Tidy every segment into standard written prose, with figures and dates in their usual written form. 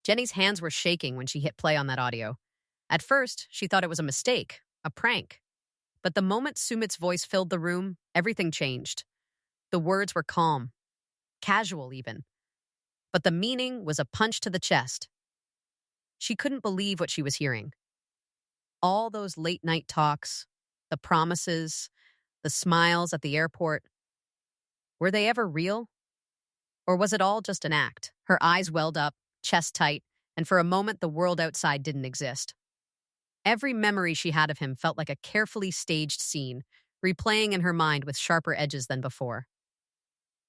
Jenny's hands were shaking when she hit play on that audio. At first, she thought it was a mistake, a prank. But the moment Sumit's voice filled the room, everything changed. The words were calm, casual even. But the meaning was a punch to the chest. She couldn't believe what she was hearing. All those late-night talks, the promises, the smiles at the airport, were they ever real? Or was it all just an act? Her eyes welled up, chest tight, and for a moment the world outside didn't exist. Every memory she had of him felt like a carefully staged scene, replaying in her mind with sharper edges than before.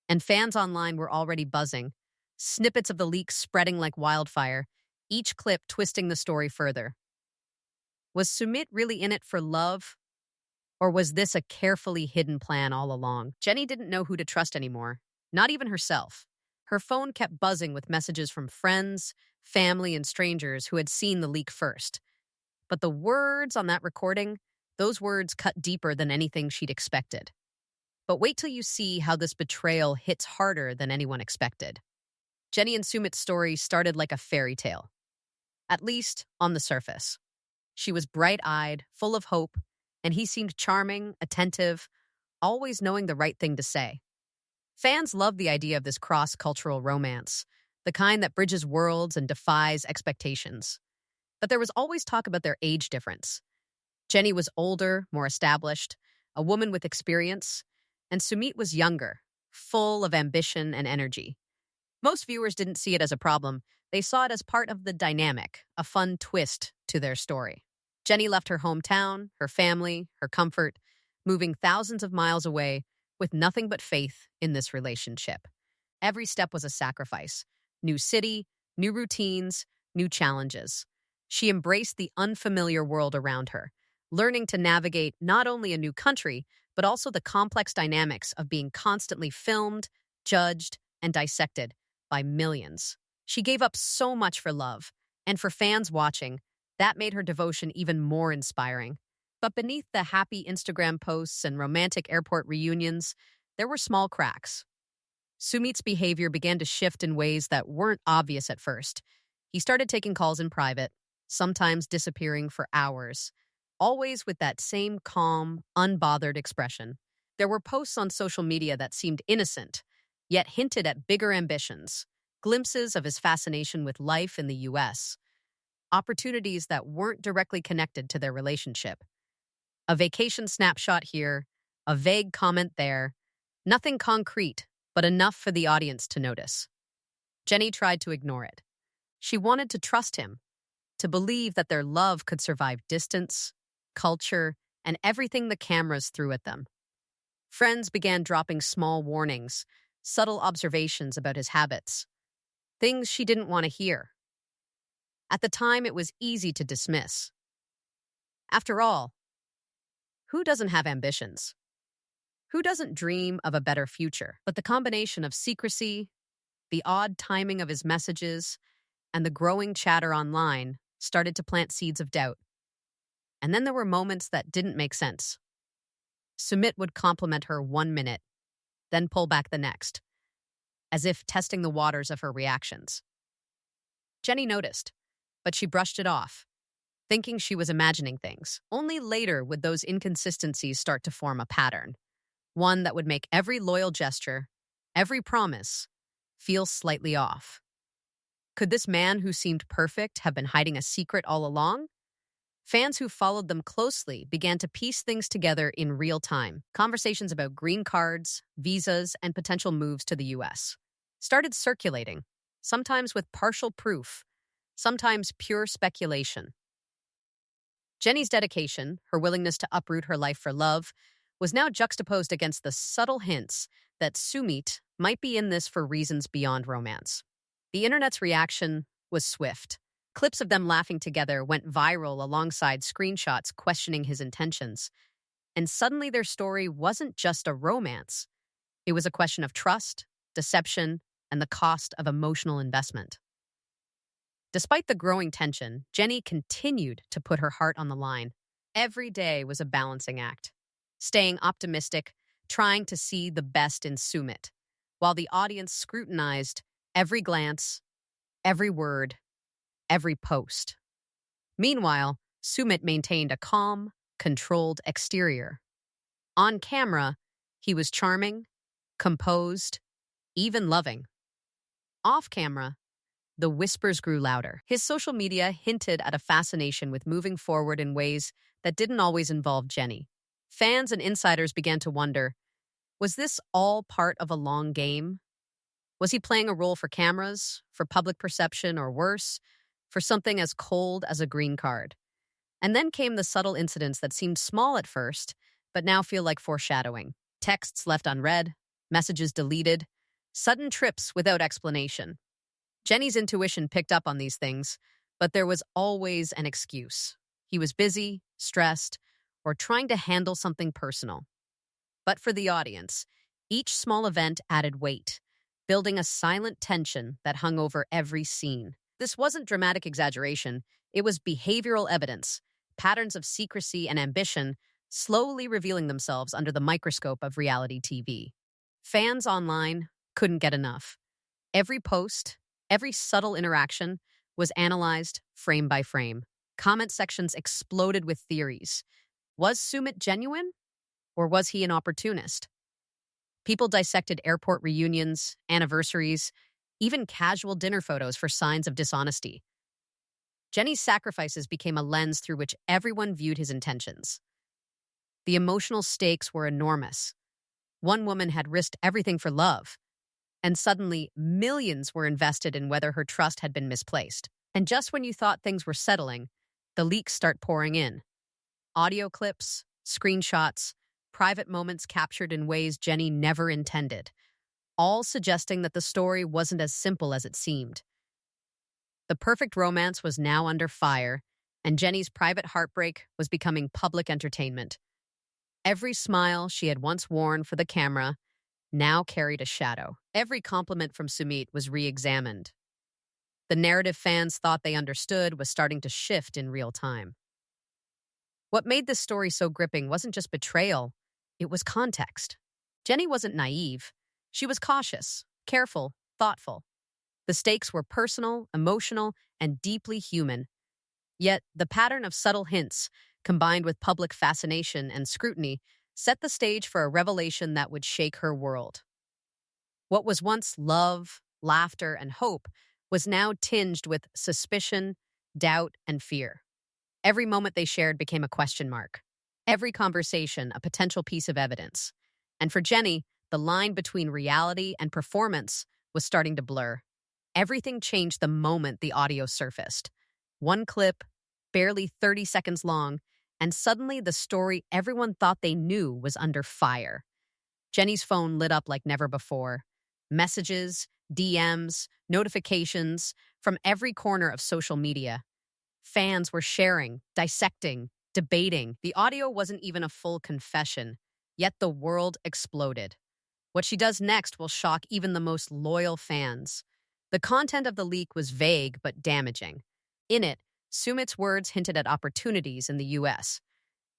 And fans online were already buzzing, snippets of the leak spreading like wildfire, each clip twisting the story further. Was Sumit really in it for love? Or was this a carefully hidden plan all along? Jenny didn't know who to trust anymore, not even herself. Her phone kept buzzing with messages from friends, family, and strangers who had seen the leak first. But the words on that recording, those words cut deeper than anything she'd expected. But wait till you see how this betrayal hits harder than anyone expected. Jenny and Sumit's story started like a fairy tale. At least on the surface. She was bright-eyed, full of hope, and he seemed charming, attentive, always knowing the right thing to say. Fans loved the idea of this cross-cultural romance, the kind that bridges worlds and defies expectations. But there was always talk about their age difference. Jenny was older, more established, a woman with experience, and Sumit was younger, full of ambition and energy. Most viewers didn't see it as a problem. They saw it as part of the dynamic, a fun twist to their story. Jenny left her hometown, her family, her comfort, moving thousands of miles away with nothing but faith in this relationship. Every step was a sacrifice. New city, new routines, new challenges. She embraced the unfamiliar world around her, learning to navigate not only a new country, but also the complex dynamics of being constantly filmed, judged, and dissected by millions. She gave up so much for love, and for fans watching, that made her devotion even more inspiring. But beneath the happy Instagram posts and romantic airport reunions, there were small cracks. Sumit's behavior began to shift in ways that weren't obvious at first. He started taking calls in private, sometimes disappearing for hours, always with that same calm, unbothered expression. There were posts on social media that seemed innocent, yet hinted at bigger ambitions, glimpses of his fascination with life in the U.S., opportunities that weren't directly connected to their relationship. A vacation snapshot here, a vague comment there, nothing concrete, but enough for the audience to notice. Jenny tried to ignore it. She wanted to trust him, to believe that their love could survive distance, culture, and everything the cameras threw at them. Friends began dropping small warnings, subtle observations about his habits, things she didn't want to hear. At the time, it was easy to dismiss. After all, who doesn't have ambitions? Who doesn't dream of a better future? But the combination of secrecy, the odd timing of his messages, and the growing chatter online started to plant seeds of doubt. And then there were moments that didn't make sense. Sumit would compliment her 1 minute, then pull back the next, as if testing the waters of her reactions. Jenny noticed, but she brushed it off, thinking she was imagining things. Only later would those inconsistencies start to form a pattern, one that would make every loyal gesture, every promise, feel slightly off. Could this man who seemed perfect have been hiding a secret all along? Fans who followed them closely began to piece things together in real time. Conversations about green cards, visas, and potential moves to the U.S. started circulating, sometimes with partial proof, sometimes pure speculation. Jenny's dedication, her willingness to uproot her life for love, was now juxtaposed against the subtle hints that Sumit might be in this for reasons beyond romance. The internet's reaction was swift. Clips of them laughing together went viral alongside screenshots questioning his intentions. And suddenly their story wasn't just a romance. It was a question of trust, deception, and the cost of emotional investment. Despite the growing tension, Jenny continued to put her heart on the line. Every day was a balancing act, staying optimistic, trying to see the best in Sumit, while the audience scrutinized every glance, every word, every post. Meanwhile, Sumit maintained a calm, controlled exterior. On camera, he was charming, composed, even loving. Off camera, the whispers grew louder. His social media hinted at a fascination with moving forward in ways that didn't always involve Jenny. Fans and insiders began to wonder, was this all part of a long game? Was he playing a role for cameras, for public perception, or worse, for something as cold as a green card? And then came the subtle incidents that seemed small at first, but now feel like foreshadowing. Texts left unread, messages deleted, sudden trips without explanation. Jenny's intuition picked up on these things, but there was always an excuse. He was busy, stressed, or trying to handle something personal. But for the audience, each small event added weight, building a silent tension that hung over every scene. This wasn't dramatic exaggeration, it was behavioral evidence, patterns of secrecy and ambition slowly revealing themselves under the microscope of reality TV. Fans online couldn't get enough. Every post, every subtle interaction was analyzed frame by frame. Comment sections exploded with theories. Was Sumit genuine? Or was he an opportunist? People dissected airport reunions, anniversaries, even casual dinner photos for signs of dishonesty. Jenny's sacrifices became a lens through which everyone viewed his intentions. The emotional stakes were enormous. One woman had risked everything for love, and suddenly millions were invested in whether her trust had been misplaced. And just when you thought things were settling, the leaks start pouring in. Audio clips, screenshots, private moments captured in ways Jenny never intended, all suggesting that the story wasn't as simple as it seemed. The perfect romance was now under fire, and Jenny's private heartbreak was becoming public entertainment. Every smile she had once worn for the camera now carried a shadow. Every compliment from Sumit was re-examined. The narrative fans thought they understood was starting to shift in real time. What made this story so gripping wasn't just betrayal, it was context. Jenny wasn't naive. She was cautious, careful, thoughtful. The stakes were personal, emotional, and deeply human. Yet, the pattern of subtle hints, combined with public fascination and scrutiny, set the stage for a revelation that would shake her world. What was once love, laughter, and hope was now tinged with suspicion, doubt, and fear. Every moment they shared became a question mark. Every conversation, a potential piece of evidence. And for Jenny, the line between reality and performance was starting to blur. Everything changed the moment the audio surfaced. One clip, barely 30 seconds long, and suddenly the story everyone thought they knew was under fire. Jenny's phone lit up like never before. Messages, DMs, notifications from every corner of social media. Fans were sharing, dissecting, debating. The audio wasn't even a full confession, yet the world exploded. What she does next will shock even the most loyal fans. The content of the leak was vague but damaging. In it, Sumit's words hinted at opportunities in the US.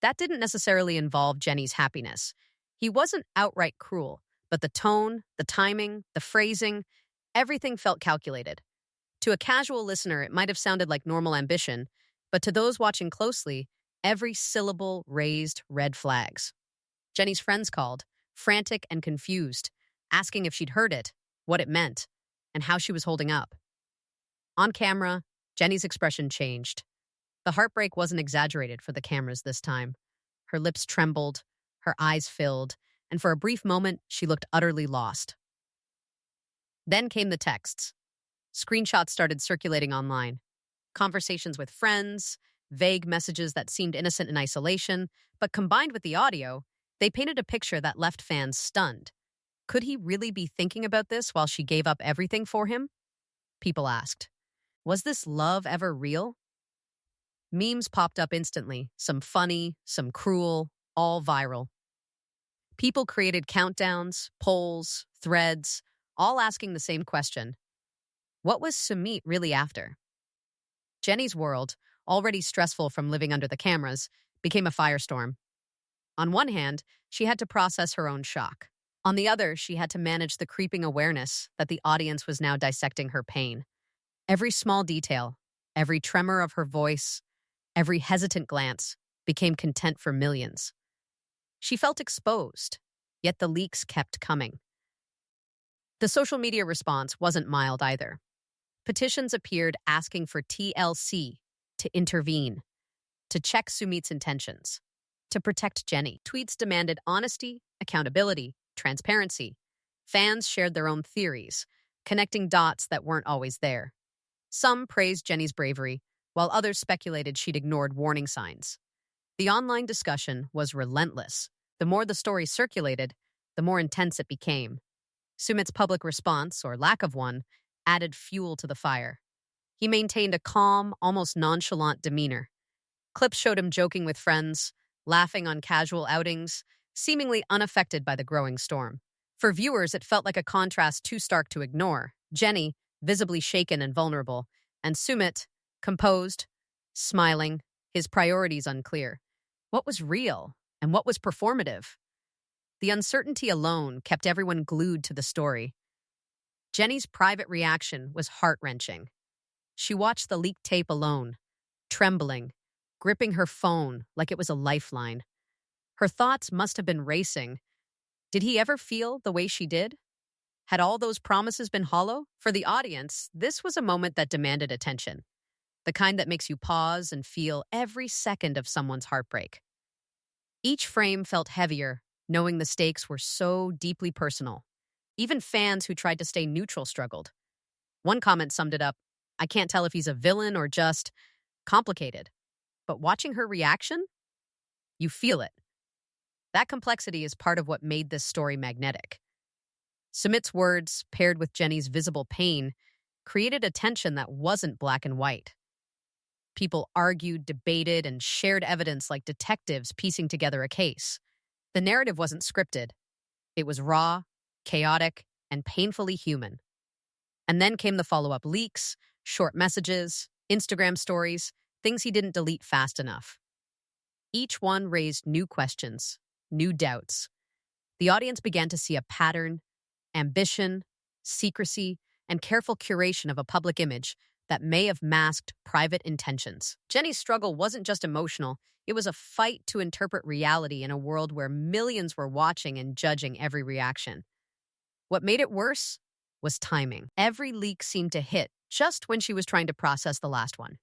That didn't necessarily involve Jenny's happiness. He wasn't outright cruel, but the tone, the timing, the phrasing, everything felt calculated. To a casual listener, it might have sounded like normal ambition, but to those watching closely, every syllable raised red flags. Jenny's friends called, frantic and confused, asking if she'd heard it, what it meant, and how she was holding up. On camera, Jenny's expression changed. The heartbreak wasn't exaggerated for the cameras this time. Her lips trembled, her eyes filled, and for a brief moment, she looked utterly lost. Then came the texts. Screenshots started circulating online. Conversations with friends, vague messages that seemed innocent in isolation, but combined with the audio, they painted a picture that left fans stunned. Could he really be thinking about this while she gave up everything for him? People asked. Was this love ever real? Memes popped up instantly, some funny, some cruel, all viral. People created countdowns, polls, threads, all asking the same question. What was Sumit really after? Jenny's world, already stressful from living under the cameras, became a firestorm. On one hand, she had to process her own shock. On the other, she had to manage the creeping awareness that the audience was now dissecting her pain. Every small detail, Every tremor of her voice, every hesitant glance became content for millions. She felt exposed, yet the leaks kept coming. The social media response wasn't mild either. Petitions appeared asking for TLC to intervene, to check Sumit's intentions, to protect Jenny. Tweets demanded honesty, accountability, transparency. Fans shared their own theories, connecting dots that weren't always there. Some praised Jenny's bravery, while others speculated she'd ignored warning signs. The online discussion was relentless. The more the story circulated, the more intense it became. Sumit's public response, or lack of one, added fuel to the fire. He maintained a calm, almost nonchalant demeanor. Clips showed him joking with friends, laughing on casual outings, seemingly unaffected by the growing storm. For viewers, it felt like a contrast too stark to ignore. Jenny, visibly shaken and vulnerable, and Sumit, composed, smiling, his priorities unclear. What was real and what was performative? The uncertainty alone kept everyone glued to the story. Jenny's private reaction was heart-wrenching. She watched the leaked tape alone, trembling, gripping her phone like it was a lifeline. Her thoughts must have been racing. Did he ever feel the way she did? Had all those promises been hollow? For the audience, this was a moment that demanded attention, the kind that makes you pause and feel every second of someone's heartbreak. Each frame felt heavier, knowing the stakes were so deeply personal. Even fans who tried to stay neutral struggled. One comment summed it up: "I can't tell if he's a villain or just complicated." But watching her reaction, you feel it. That complexity is part of what made this story magnetic. Sumit's words, paired with Jenny's visible pain, created a tension that wasn't black and white. People argued, debated, and shared evidence like detectives piecing together a case. The narrative wasn't scripted. It was raw, chaotic, and painfully human. And then came the follow-up leaks, short messages, Instagram stories, things he didn't delete fast enough. Each one raised new questions, new doubts. The audience began to see a pattern: ambition, secrecy, and careful curation of a public image that may have masked private intentions. Jenny's struggle wasn't just emotional, it was a fight to interpret reality in a world where millions were watching and judging every reaction. What made it worse was timing. Every leak seemed to hit just when she was trying to process the last one.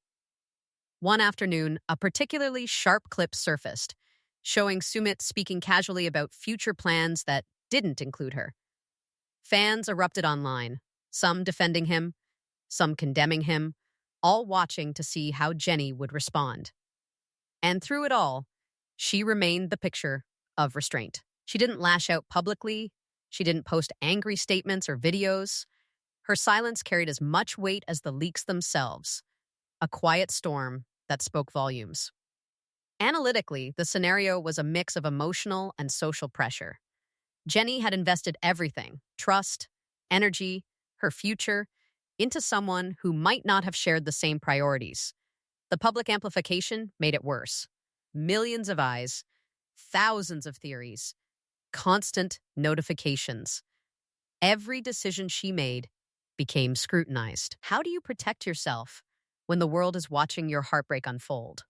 One afternoon, a particularly sharp clip surfaced, showing Sumit speaking casually about future plans that didn't include her. Fans erupted online, some defending him, some condemning him, all watching to see how Jenny would respond. And through it all, she remained the picture of restraint. She didn't lash out publicly. She didn't post angry statements or videos. Her silence carried as much weight as the leaks themselves, a quiet storm that spoke volumes. Analytically, the scenario was a mix of emotional and social pressure. Jenny had invested everything, trust, energy, her future, into someone who might not have shared the same priorities. The public amplification made it worse. Millions of eyes, thousands of theories, constant notifications. Every decision she made became scrutinized. How do you protect yourself when the world is watching your heartbreak unfold?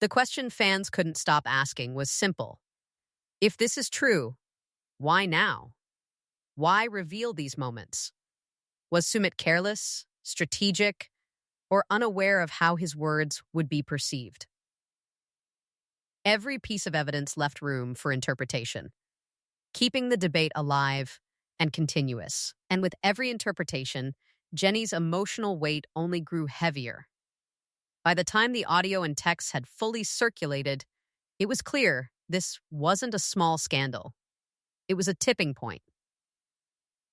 The question fans couldn't stop asking was simple. If this is true, why now? Why reveal these moments? Was Sumit careless, strategic, or unaware of how his words would be perceived? Every piece of evidence left room for interpretation, keeping the debate alive and continuous. And with every interpretation, Jenny's emotional weight only grew heavier. By the time the audio and text had fully circulated, it was clear this wasn't a small scandal. It was a tipping point.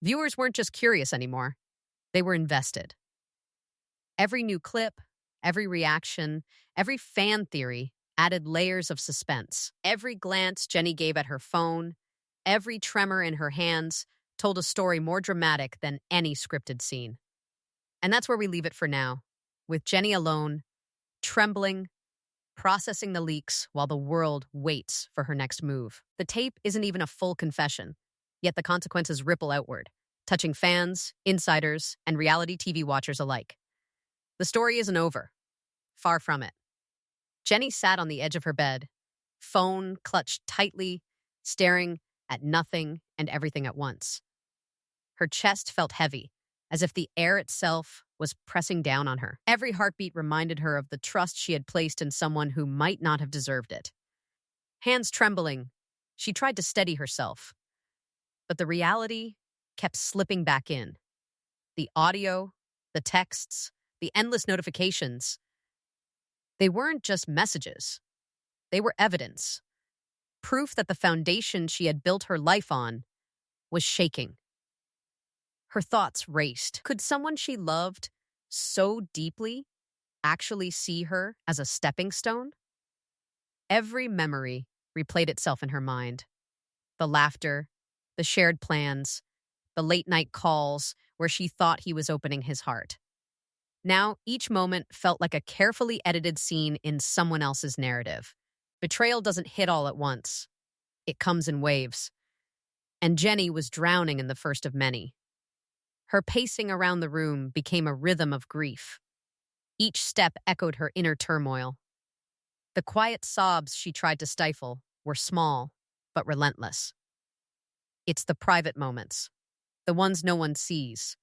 Viewers weren't just curious anymore. They were invested. Every new clip, every reaction, every fan theory added layers of suspense. Every glance Jenny gave at her phone, every tremor in her hands told a story more dramatic than any scripted scene. And that's where we leave it for now, with Jenny alone, trembling, processing the leaks while the world waits for her next move. The tape isn't even a full confession, yet the consequences ripple outward, touching fans, insiders, and reality TV watchers alike. The story isn't over. Far from it. Jenny sat on the edge of her bed, phone clutched tightly, staring at nothing and everything at once. Her chest felt heavy, as if the air itself was pressing down on her. Every heartbeat reminded her of the trust she had placed in someone who might not have deserved it. Hands trembling, she tried to steady herself. But the reality kept slipping back in. The audio, the texts, the endless notifications. They weren't just messages. They were evidence. Proof that the foundation she had built her life on was shaking. Her thoughts raced. Could someone she loved so deeply actually see her as a stepping stone? Every memory replayed itself in her mind. The laughter, the shared plans, the late-night calls where she thought he was opening his heart. Now, each moment felt like a carefully edited scene in someone else's narrative. Betrayal doesn't hit all at once. It comes in waves. And Jenny was drowning in the first of many. Her pacing around the room became a rhythm of grief. Each step echoed her inner turmoil. The quiet sobs she tried to stifle were small, but relentless. It's the private moments, the ones no one sees,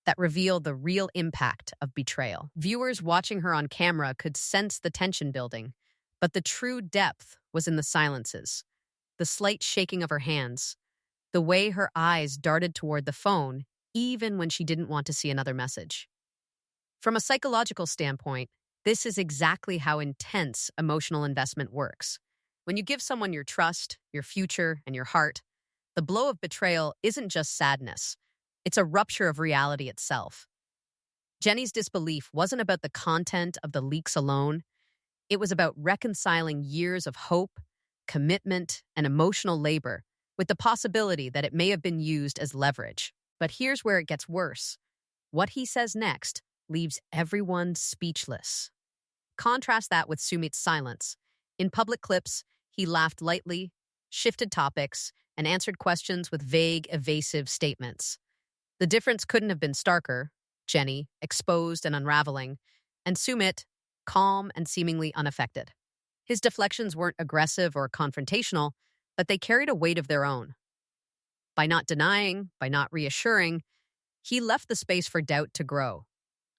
that reveal the real impact of betrayal. Viewers watching her on camera could sense the tension building, but the true depth was in the silences, the slight shaking of her hands, the way her eyes darted toward the phone, even when she didn't want to see another message. From a psychological standpoint, this is exactly how intense emotional investment works. When you give someone your trust, your future, and your heart, the blow of betrayal isn't just sadness. It's a rupture of reality itself. Jenny's disbelief wasn't about the content of the leaks alone. It was about reconciling years of hope, commitment, and emotional labor with the possibility that it may have been used as leverage. But here's where it gets worse. What he says next leaves everyone speechless. Contrast that with Sumit's silence. In public clips, he laughed lightly, shifted topics, and answered questions with vague, evasive statements. The difference couldn't have been starker. Jenny, exposed and unraveling, and Sumit, calm and seemingly unaffected. His deflections weren't aggressive or confrontational, but they carried a weight of their own. By not denying, by not reassuring, he left the space for doubt to grow,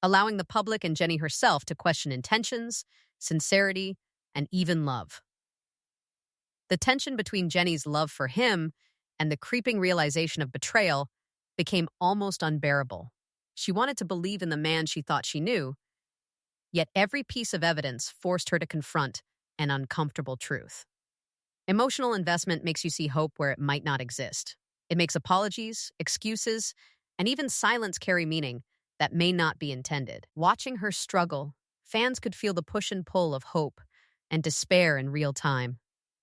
allowing the public and Jenny herself to question intentions, sincerity, and even love. The tension between Jenny's love for him and the creeping realization of betrayal became almost unbearable. She wanted to believe in the man she thought she knew, yet every piece of evidence forced her to confront an uncomfortable truth. Emotional investment makes you see hope where it might not exist. It makes apologies, excuses, and even silence carry meaning that may not be intended. Watching her struggle, fans could feel the push and pull of hope and despair in real time.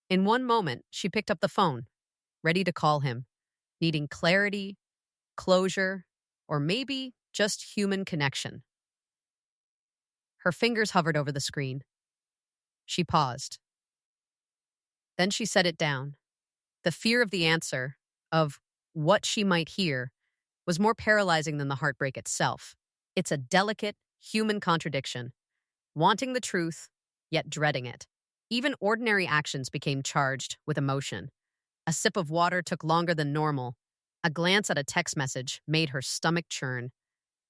In one moment, she picked up the phone, ready to call him, needing clarity, closure, or maybe just human connection. Her fingers hovered over the screen. She paused. Then she set it down. The fear of the answer, of what she might hear, was more paralyzing than the heartbreak itself. It's a delicate, human contradiction, wanting the truth, yet dreading it. Even ordinary actions became charged with emotion. A sip of water took longer than normal. A glance at a text message made her stomach churn.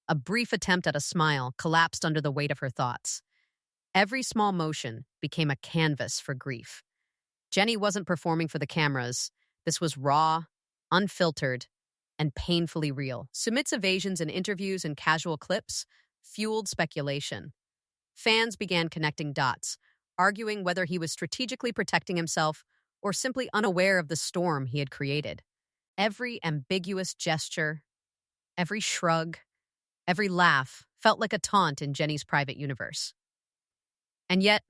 A brief attempt at a smile collapsed under the weight of her thoughts. Every small motion became a canvas for grief. Jenny wasn't performing for the cameras. This was raw, unfiltered, and painfully real. Sumit's evasions in interviews and casual clips fueled speculation. Fans began connecting dots, arguing whether he was strategically protecting himself or simply unaware of the storm he had created. Every ambiguous gesture, every shrug, every laugh felt like a taunt in Jenny's private universe. And yet,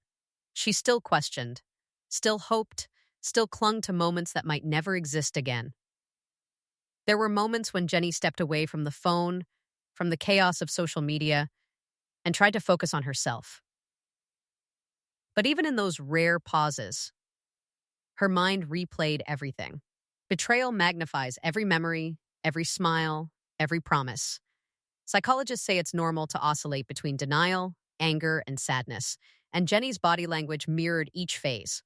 she still questioned, still hoped, still clung to moments that might never exist again. There were moments when Jenny stepped away from the phone, from the chaos of social media, and tried to focus on herself. But even in those rare pauses, her mind replayed everything. Betrayal magnifies every memory, every smile, every promise. Psychologists say it's normal to oscillate between denial, anger, and sadness, and Jenny's body language mirrored each phase.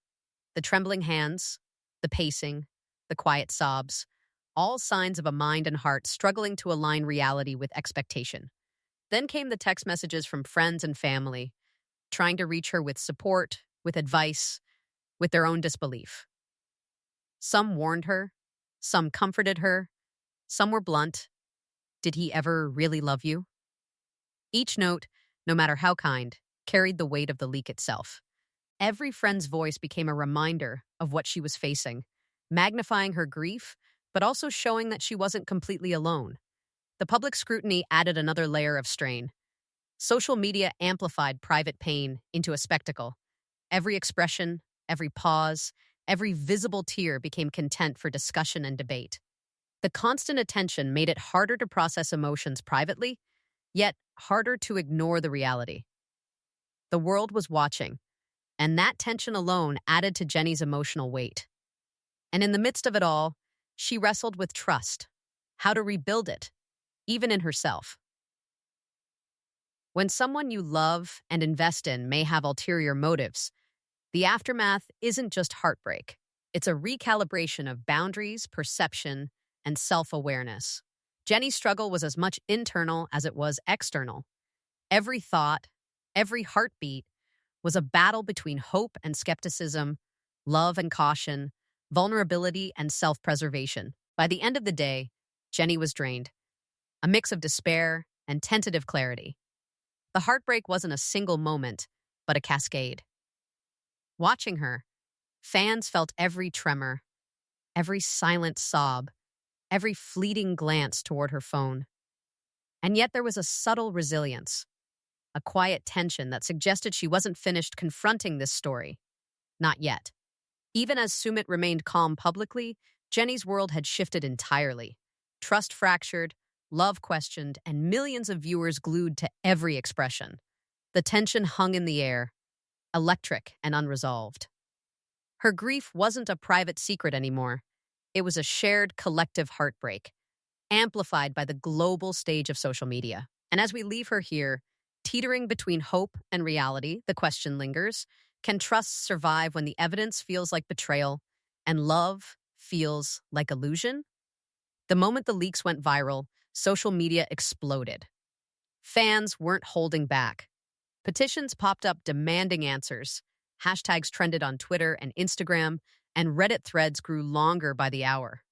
The trembling hands, the pacing, the quiet sobs, all signs of a mind and heart struggling to align reality with expectation. Then came the text messages from friends and family, trying to reach her with support, with advice, with their own disbelief. Some warned her, some comforted her, some were blunt. Did he ever really love you? Each note, no matter how kind, carried the weight of the leak itself. Every friend's voice became a reminder of what she was facing, magnifying her grief, but also showing that she wasn't completely alone. The public scrutiny added another layer of strain. Social media amplified private pain into a spectacle. Every expression, every pause, every visible tear became content for discussion and debate. The constant attention made it harder to process emotions privately, yet harder to ignore the reality. The world was watching, and that tension alone added to Jenny's emotional weight. And in the midst of it all, she wrestled with trust, how to rebuild it, even in herself. When someone you love and invest in may have ulterior motives, the aftermath isn't just heartbreak. It's a recalibration of boundaries, perception, and self-awareness. Jenny's struggle was as much internal as it was external. Every thought, every heartbeat was a battle between hope and skepticism, love and caution, vulnerability and self-preservation. By the end of the day, Jenny was drained, a mix of despair and tentative clarity. The heartbreak wasn't a single moment, but a cascade. Watching her, fans felt every tremor, every silent sob, every fleeting glance toward her phone. And yet there was a subtle resilience, a quiet tension that suggested she wasn't finished confronting this story. Not yet. Even as Sumit remained calm publicly, Jenny's world had shifted entirely. Trust fractured, love questioned, and millions of viewers glued to every expression. The tension hung in the air, electric and unresolved. Her grief wasn't a private secret anymore. It was a shared collective heartbreak, amplified by the global stage of social media. And as we leave her here, teetering between hope and reality, the question lingers, can trust survive when the evidence feels like betrayal and love feels like illusion? The moment the leaks went viral, social media exploded. Fans weren't holding back. Petitions popped up demanding answers. Hashtags trended on Twitter and Instagram, and Reddit threads grew longer by the hour.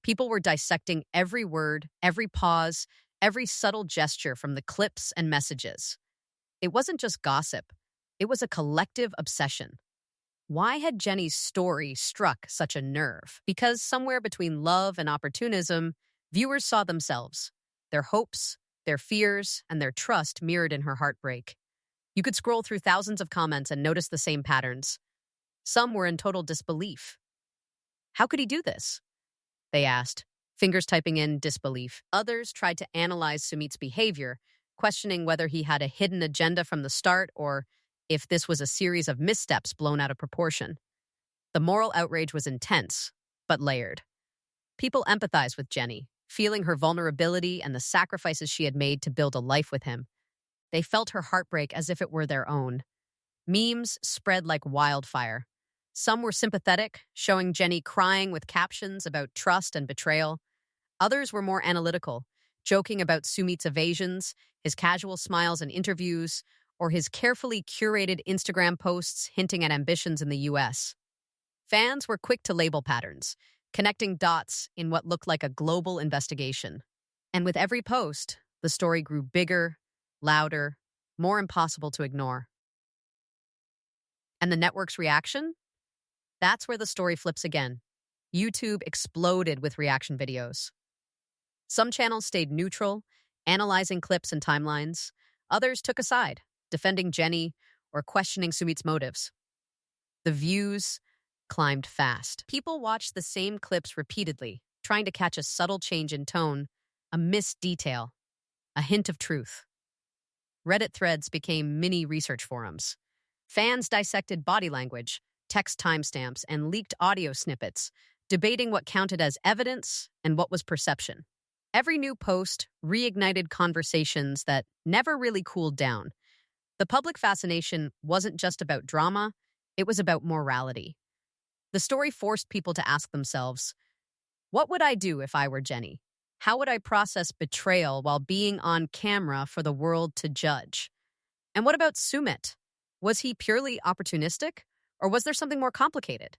People were dissecting every word, every pause, every subtle gesture from the clips and messages. It wasn't just gossip. It was a collective obsession. Why had Jenny's story struck such a nerve? Because somewhere between love and opportunism, viewers saw themselves, their hopes, their fears, and their trust mirrored in her heartbreak. You could scroll through thousands of comments and notice the same patterns. Some were in total disbelief. How could he do this? They asked, fingers typing in disbelief. Others tried to analyze Sumit's behavior, questioning whether he had a hidden agenda from the start or if this was a series of missteps blown out of proportion. The moral outrage was intense, but layered. People empathized with Jenny, feeling her vulnerability and the sacrifices she had made to build a life with him. They felt her heartbreak as if it were their own. Memes spread like wildfire. Some were sympathetic, showing Jenny crying with captions about trust and betrayal. Others were more analytical, joking about Sumit's evasions, his casual smiles in interviews, or his carefully curated Instagram posts hinting at ambitions in the US. Fans were quick to label patterns, connecting dots in what looked like a global investigation. And with every post, the story grew bigger, louder, more impossible to ignore. And the network's reaction? That's where the story flips again. YouTube exploded with reaction videos. Some channels stayed neutral, analyzing clips and timelines. Others took a side, defending Jenny or questioning Sumit's motives. The views climbed fast. People watched the same clips repeatedly, trying to catch a subtle change in tone, a missed detail, a hint of truth. Reddit threads became mini research forums. Fans dissected body language, text timestamps, and leaked audio snippets, debating what counted as evidence and what was perception. Every new post reignited conversations that never really cooled down. The public fascination wasn't just about drama, it was about morality. The story forced people to ask themselves, what would I do if I were Jenny? How would I process betrayal while being on camera for the world to judge? And what about Sumit? Was he purely opportunistic, or was there something more complicated?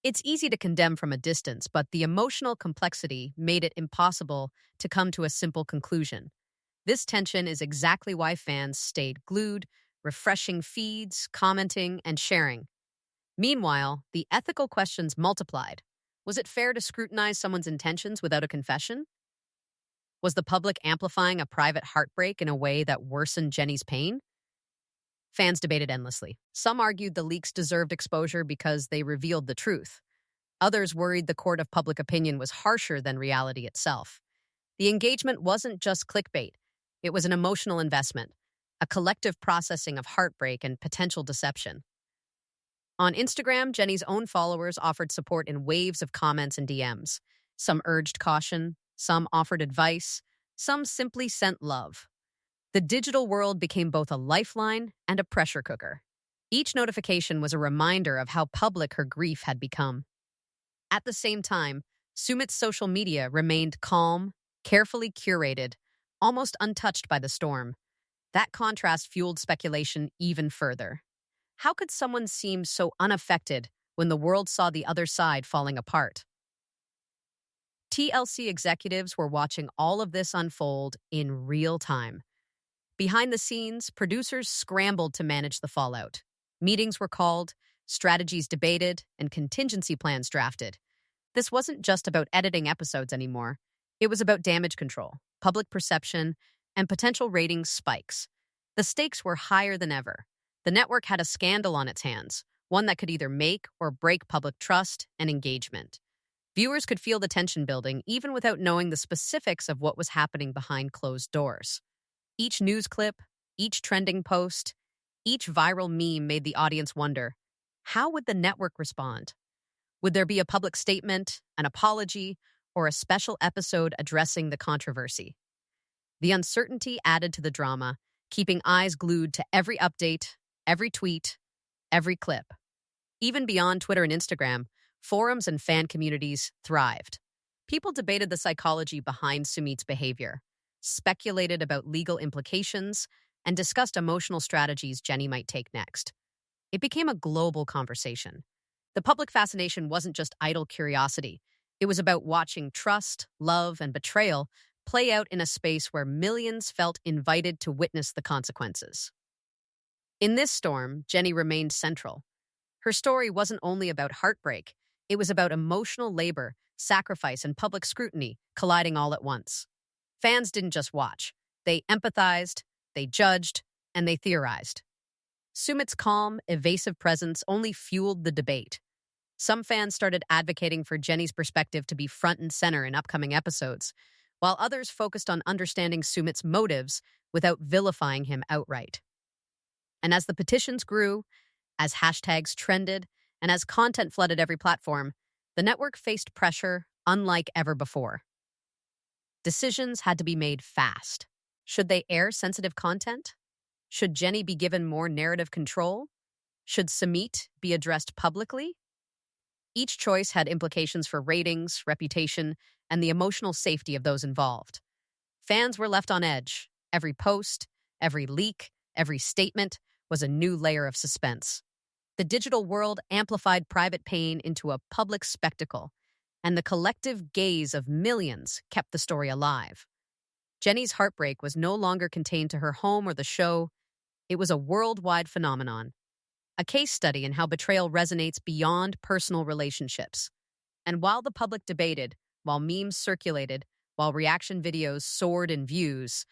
It's easy to condemn from a distance, but the emotional complexity made it impossible to come to a simple conclusion. This tension is exactly why fans stayed glued, refreshing feeds, commenting, and sharing. Meanwhile, the ethical questions multiplied. Was it fair to scrutinize someone's intentions without a confession? Was the public amplifying a private heartbreak in a way that worsened Jenny's pain? Fans debated endlessly. Some argued the leaks deserved exposure because they revealed the truth. Others worried the court of public opinion was harsher than reality itself. The engagement wasn't just clickbait. It was an emotional investment, a collective processing of heartbreak and potential deception. On Instagram, Jenny's own followers offered support in waves of comments and DMs. Some urged caution, some offered advice, some simply sent love. The digital world became both a lifeline and a pressure cooker. Each notification was a reminder of how public her grief had become. At the same time, Sumit's social media remained calm, carefully curated, almost untouched by the storm. That contrast fueled speculation even further. How could someone seem so unaffected when the world saw the other side falling apart? TLC executives were watching all of this unfold in real time. Behind the scenes, producers scrambled to manage the fallout. Meetings were called, strategies debated, and contingency plans drafted. This wasn't just about editing episodes anymore. It was about damage control, public perception, and potential ratings spikes. The stakes were higher than ever. The network had a scandal on its hands, one that could either make or break public trust and engagement. Viewers could feel the tension building even without knowing the specifics of what was happening behind closed doors. Each news clip, each trending post, each viral meme made the audience wonder, how would the network respond? Would there be a public statement, an apology, or a special episode addressing the controversy? The uncertainty added to the drama, keeping eyes glued to every update, every tweet, every clip. Even beyond Twitter and Instagram, forums and fan communities thrived. People debated the psychology behind Sumit's behavior, speculated about legal implications, and discussed emotional strategies Jenny might take next. It became a global conversation. The public fascination wasn't just idle curiosity. It was about watching trust, love, and betrayal play out in a space where millions felt invited to witness the consequences. In this storm, Jenny remained central. Her story wasn't only about heartbreak, it was about emotional labor, sacrifice, and public scrutiny colliding all at once. Fans didn't just watch. They empathized, they judged, and they theorized. Sumit's calm, evasive presence only fueled the debate. Some fans started advocating for Jenny's perspective to be front and center in upcoming episodes, while others focused on understanding Sumit's motives without vilifying him outright. And as the petitions grew, as hashtags trended, and as content flooded every platform, the network faced pressure unlike ever before. Decisions had to be made fast. Should they air sensitive content? Should Jenny be given more narrative control? Should Sumit be addressed publicly? Each choice had implications for ratings, reputation, and the emotional safety of those involved. Fans were left on edge. Every post, every leak, every statement was a new layer of suspense. The digital world amplified private pain into a public spectacle, and the collective gaze of millions kept the story alive. Jenny's heartbreak was no longer contained to her home or the show. It was a worldwide phenomenon, a case study in how betrayal resonates beyond personal relationships. And while the public debated, while memes circulated, while reaction videos soared in views,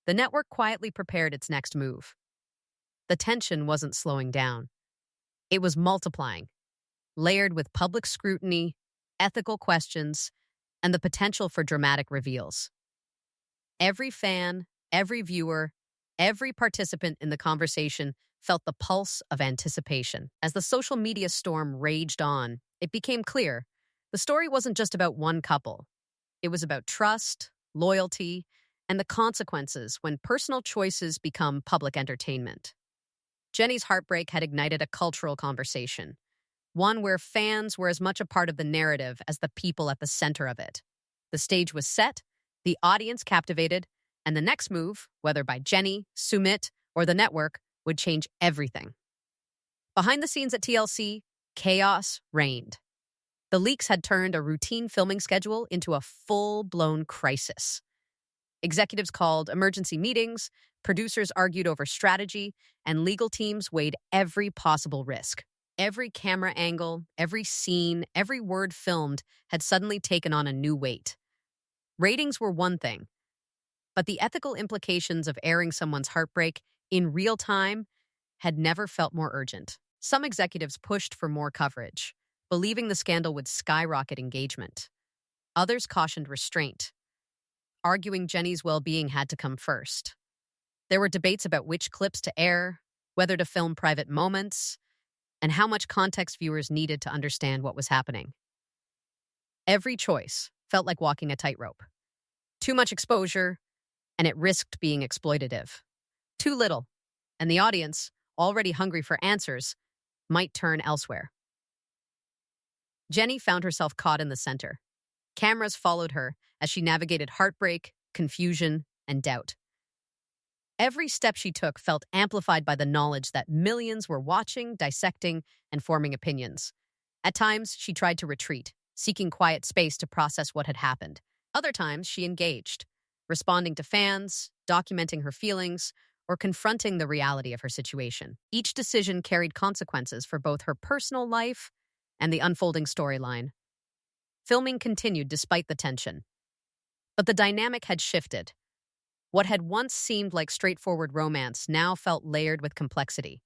the network quietly prepared its next move. The tension wasn't slowing down. It was multiplying, layered with public scrutiny, ethical questions, and the potential for dramatic reveals. Every fan, every viewer, every participant in the conversation felt the pulse of anticipation. As the social media storm raged on, it became clear the story wasn't just about one couple. It was about trust, loyalty, and the consequences when personal choices become public entertainment. Jenny's heartbreak had ignited a cultural conversation, one where fans were as much a part of the narrative as the people at the center of it. The stage was set, the audience captivated, and the next move, whether by Jenny, Sumit, or the network, would change everything. Behind the scenes at TLC, chaos reigned. The leaks had turned a routine filming schedule into a full-blown crisis. Executives called emergency meetings, producers argued over strategy, and legal teams weighed every possible risk. Every camera angle, every scene, every word filmed had suddenly taken on a new weight. Ratings were one thing, but the ethical implications of airing someone's heartbreak in real time had never felt more urgent. Some executives pushed for more coverage, believing the scandal would skyrocket engagement. Others cautioned restraint, arguing Jenny's well-being had to come first. There were debates about which clips to air, whether to film private moments, and how much context viewers needed to understand what was happening. Every choice felt like walking a tightrope. Too much exposure, and it risked being exploitative. Too little, and the audience, already hungry for answers, might turn elsewhere. Jenny found herself caught in the center. Cameras followed her as she navigated heartbreak, confusion, and doubt. Every step she took felt amplified by the knowledge that millions were watching, dissecting, and forming opinions. At times, she tried to retreat, seeking quiet space to process what had happened. Other times, she engaged, responding to fans, documenting her feelings, or confronting the reality of her situation. Each decision carried consequences for both her personal life and the unfolding storyline. Filming continued despite the tension. But the dynamic had shifted. What had once seemed like straightforward romance now felt layered with complexity.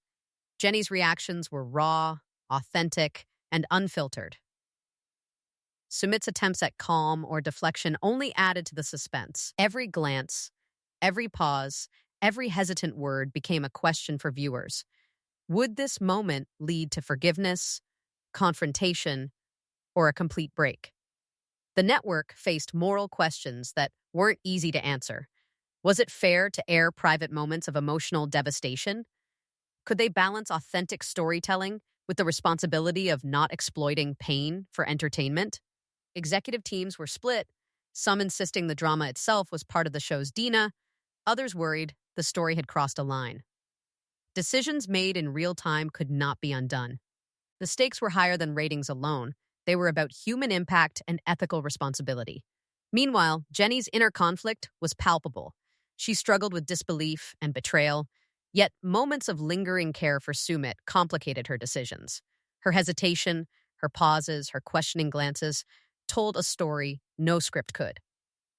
Jenny's reactions were raw, authentic, and unfiltered. Sumit's attempts at calm or deflection only added to the suspense. Every glance, every pause, every hesitant word became a question for viewers. Would this moment lead to forgiveness, confrontation, or a complete break? The network faced moral questions that weren't easy to answer. Was it fair to air private moments of emotional devastation? Could they balance authentic storytelling with the responsibility of not exploiting pain for entertainment? Executive teams were split, some insisting the drama itself was part of the show's DNA, others worried the story had crossed a line. Decisions made in real time could not be undone. The stakes were higher than ratings alone. They were about human impact and ethical responsibility. Meanwhile, Jenny's inner conflict was palpable. She struggled with disbelief and betrayal, yet moments of lingering care for Sumit complicated her decisions. Her hesitation, her pauses, her questioning glances told a story no script could.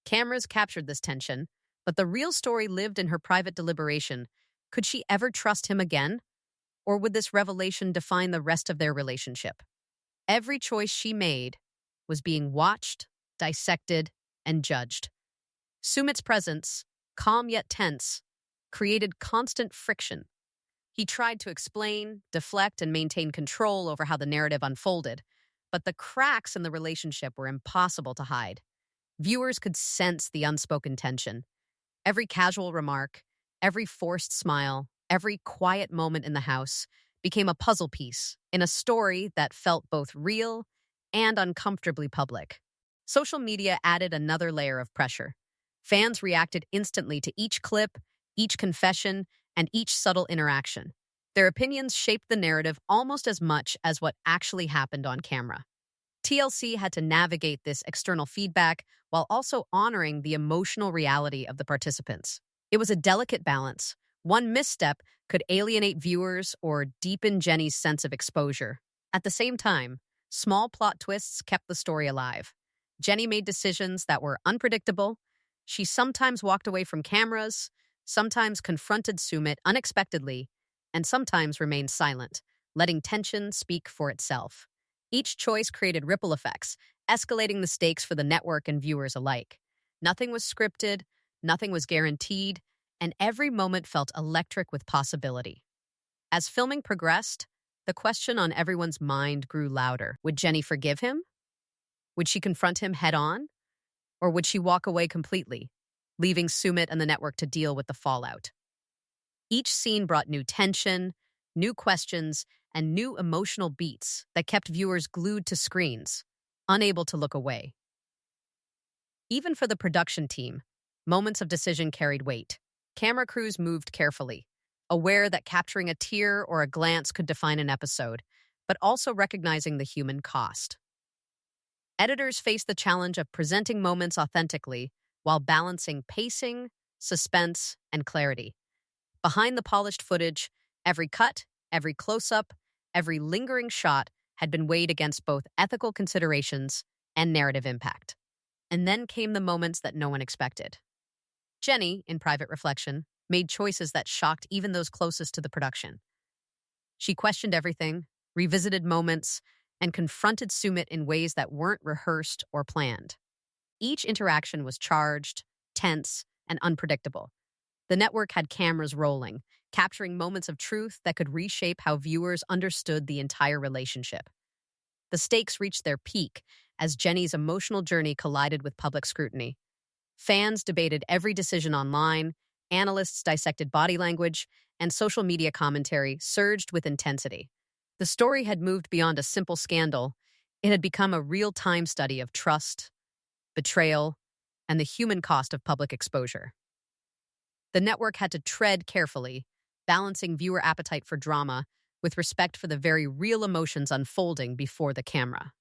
Cameras captured this tension, but the real story lived in her private deliberation. Could she ever trust him again? Or would this revelation define the rest of their relationship? Every choice she made was being watched, dissected, and judged. Sumit's presence, calm yet tense, created constant friction. He tried to explain, deflect, and maintain control over how the narrative unfolded, but the cracks in the relationship were impossible to hide. Viewers could sense the unspoken tension. Every casual remark, every forced smile, every quiet moment in the house became a puzzle piece in a story that felt both real and uncomfortably public. Social media added another layer of pressure. Fans reacted instantly to each clip, each confession, and each subtle interaction. Their opinions shaped the narrative almost as much as what actually happened on camera. TLC had to navigate this external feedback while also honoring the emotional reality of the participants. It was a delicate balance. One misstep could alienate viewers or deepen Jenny's sense of exposure. At the same time, small plot twists kept the story alive. Jenny made decisions that were unpredictable. She sometimes walked away from cameras, sometimes confronted Sumit unexpectedly, and sometimes remained silent, letting tension speak for itself. Each choice created ripple effects, escalating the stakes for the network and viewers alike. Nothing was scripted, nothing was guaranteed, and every moment felt electric with possibility. As filming progressed, the question on everyone's mind grew louder. Would Jenny forgive him? Would she confront him head-on? Or would she walk away completely, leaving Sumit and the network to deal with the fallout? Each scene brought new tension, new questions, and new emotional beats that kept viewers glued to screens, unable to look away. Even for the production team, moments of decision carried weight. Camera crews moved carefully, aware that capturing a tear or a glance could define an episode, but also recognizing the human cost. Editors faced the challenge of presenting moments authentically while balancing pacing, suspense, and clarity. Behind the polished footage, every cut, every close-up, every lingering shot had been weighed against both ethical considerations and narrative impact. And then came the moments that no one expected. Jenny, in private reflection, made choices that shocked even those closest to the production. She questioned everything, revisited moments, and confronted Sumit in ways that weren't rehearsed or planned. Each interaction was charged, tense, and unpredictable. The network had cameras rolling, capturing moments of truth that could reshape how viewers understood the entire relationship. The stakes reached their peak as Jenny's emotional journey collided with public scrutiny. Fans debated every decision online, analysts dissected body language, and social media commentary surged with intensity. The story had moved beyond a simple scandal. It had become a real-time study of trust, betrayal, and the human cost of public exposure. The network had to tread carefully, balancing viewer appetite for drama with respect for the very real emotions unfolding before the camera.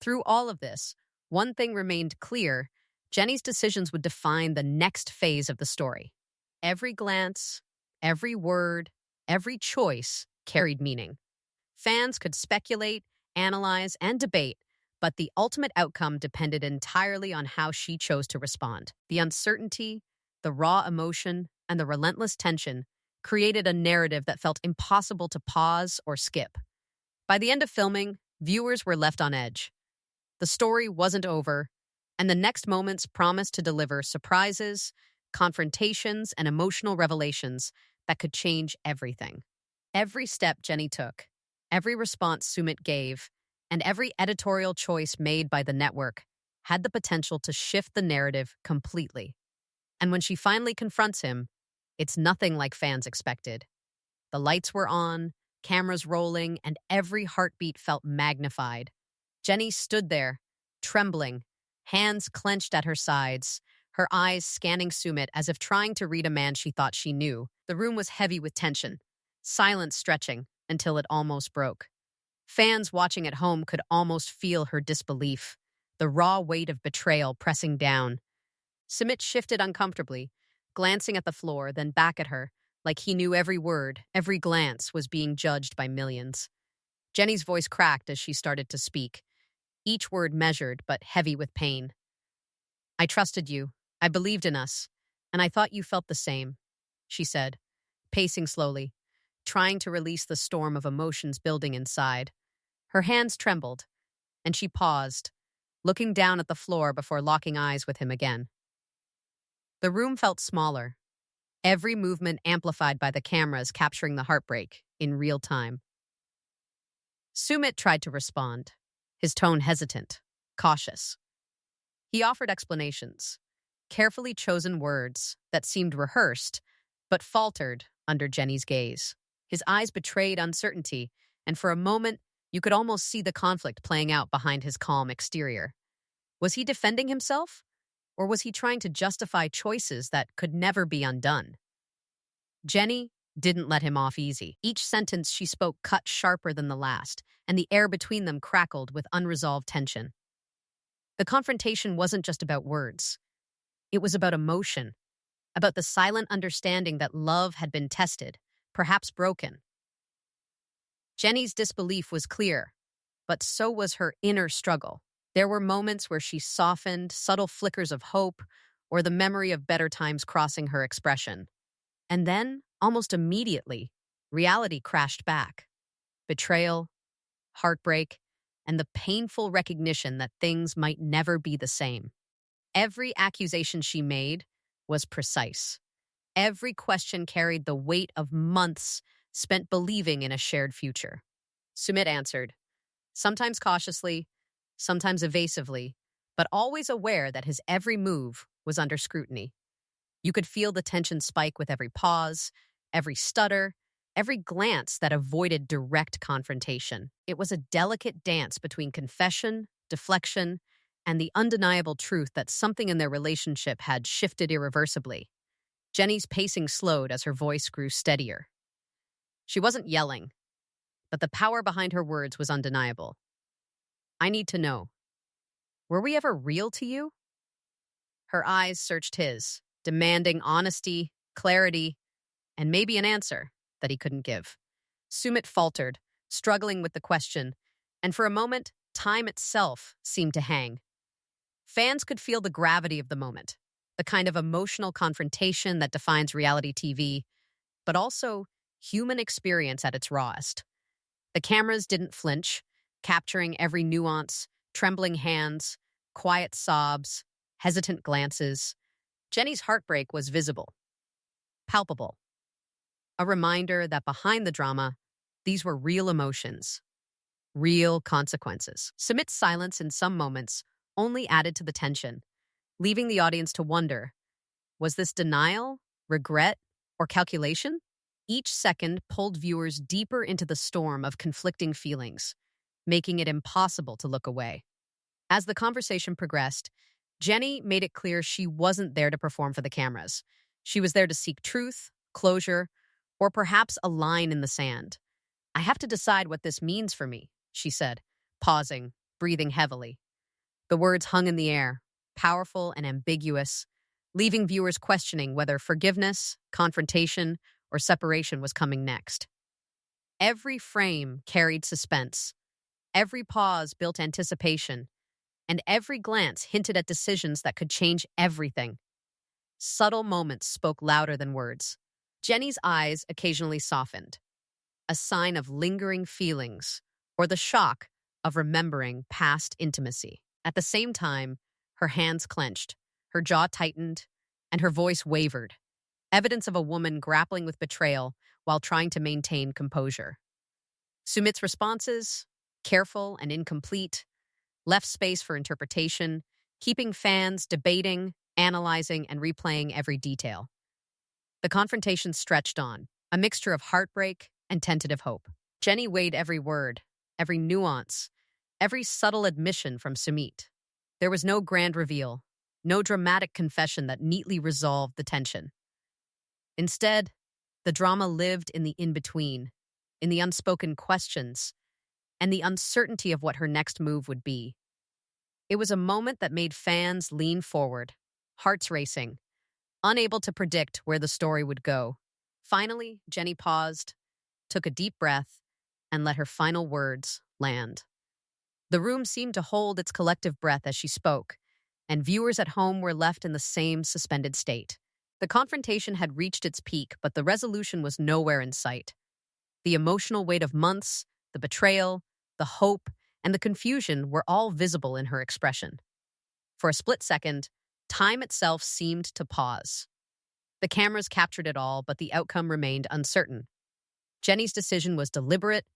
Through all of this, one thing remained clear: Jenny's decisions would define the next phase of the story. Every glance, every word, every choice carried meaning. Fans could speculate, analyze, and debate, but the ultimate outcome depended entirely on how she chose to respond. The uncertainty, the raw emotion, and the relentless tension created a narrative that felt impossible to pause or skip. By the end of filming, viewers were left on edge. The story wasn't over, and the next moments promised to deliver surprises, confrontations, and emotional revelations that could change everything. Every step Jenny took, every response Sumit gave, and every editorial choice made by the network had the potential to shift the narrative completely. And when she finally confronts him, it's nothing like fans expected. The lights were on, cameras rolling, and every heartbeat felt magnified. Jenny stood there, trembling, hands clenched at her sides, her eyes scanning Sumit as if trying to read a man she thought she knew. The room was heavy with tension, silence stretching until it almost broke. Fans watching at home could almost feel her disbelief, the raw weight of betrayal pressing down. Sumit shifted uncomfortably, glancing at the floor, then back at her, like he knew every word, every glance was being judged by millions. Jenny's voice cracked as she started to speak, each word measured but heavy with pain. "I trusted you, I believed in us, and I thought you felt the same," she said, pacing slowly, trying to release the storm of emotions building inside. Her hands trembled, and she paused, looking down at the floor before locking eyes with him again. The room felt smaller, every movement amplified by the cameras capturing the heartbreak in real time. Sumit tried to respond, his tone hesitant, cautious. He offered explanations, carefully chosen words that seemed rehearsed, but faltered under Jenny's gaze. His eyes betrayed uncertainty, and for a moment, you could almost see the conflict playing out behind his calm exterior. Was he defending himself? Or was he trying to justify choices that could never be undone? Jenny didn't let him off easy. Each sentence she spoke cut sharper than the last, and the air between them crackled with unresolved tension. The confrontation wasn't just about words. It was about emotion, about the silent understanding that love had been tested, perhaps broken. Jenny's disbelief was clear, but so was her inner struggle. There were moments where she softened, subtle flickers of hope, or the memory of better times crossing her expression. And then, almost immediately, reality crashed back. Betrayal, heartbreak, and the painful recognition that things might never be the same. Every accusation she made was precise. Every question carried the weight of months spent believing in a shared future. Sumit answered, sometimes cautiously, sometimes evasively, but always aware that his every move was under scrutiny. You could feel the tension spike with every pause, every stutter, every glance that avoided direct confrontation. It was a delicate dance between confession, deflection, and the undeniable truth that something in their relationship had shifted irreversibly. Jenny's pacing slowed as her voice grew steadier. She wasn't yelling, but the power behind her words was undeniable. I need to know. Were we ever real to you? Her eyes searched his, demanding honesty, clarity, and maybe an answer that he couldn't give. Sumit faltered, struggling with the question, and for a moment, time itself seemed to hang. Fans could feel the gravity of the moment, the kind of emotional confrontation that defines reality TV, but also human experience at its rawest. The cameras didn't flinch, capturing every nuance, trembling hands, quiet sobs, hesitant glances. Jenny's heartbreak was visible, palpable. A reminder that behind the drama, these were real emotions, real consequences. Sumit's silence in some moments only added to the tension, leaving the audience to wonder, was this denial, regret, or calculation? Each second pulled viewers deeper into the storm of conflicting feelings, making it impossible to look away. As the conversation progressed, Jenny made it clear she wasn't there to perform for the cameras. She was there to seek truth, closure, or perhaps a line in the sand. I have to decide what this means for me, she said, pausing, breathing heavily. The words hung in the air, powerful and ambiguous, leaving viewers questioning whether forgiveness, confrontation, or separation was coming next. Every frame carried suspense. Every pause built anticipation, and every glance hinted at decisions that could change everything. Subtle moments spoke louder than words. Jenny's eyes occasionally softened, a sign of lingering feelings or the shock of remembering past intimacy. At the same time, her hands clenched, her jaw tightened, and her voice wavered, evidence of a woman grappling with betrayal while trying to maintain composure. Sumit's responses, careful and incomplete, left space for interpretation, keeping fans debating, analyzing, and replaying every detail. The confrontation stretched on, a mixture of heartbreak and tentative hope. Jenny weighed every word, every nuance, every subtle admission from Sumit. There was no grand reveal, no dramatic confession that neatly resolved the tension. Instead, the drama lived in the in-between, in the unspoken questions, and the uncertainty of what her next move would be. It was a moment that made fans lean forward, hearts racing, unable to predict where the story would go. Finally, Jenny paused, took a deep breath, and let her final words land. The room seemed to hold its collective breath as she spoke, and viewers at home were left in the same suspended state. The confrontation had reached its peak, but the resolution was nowhere in sight. The emotional weight of months, the betrayal, the hope, and the confusion were all visible in her expression. For a split second, time itself seemed to pause. The cameras captured it all, but the outcome remained uncertain. Jenny's decision was deliberate,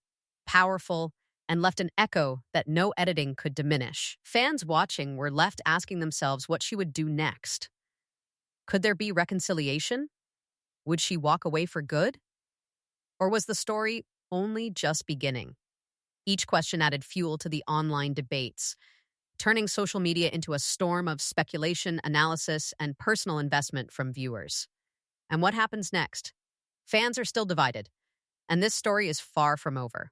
powerful, and left an echo that no editing could diminish. Fans watching were left asking themselves what she would do next. Could there be reconciliation? Would she walk away for good? Or was the story only just beginning? Each question added fuel to the online debates, turning social media into a storm of speculation, analysis, and personal investment from viewers. And what happens next? Fans are still divided, and this story is far from over.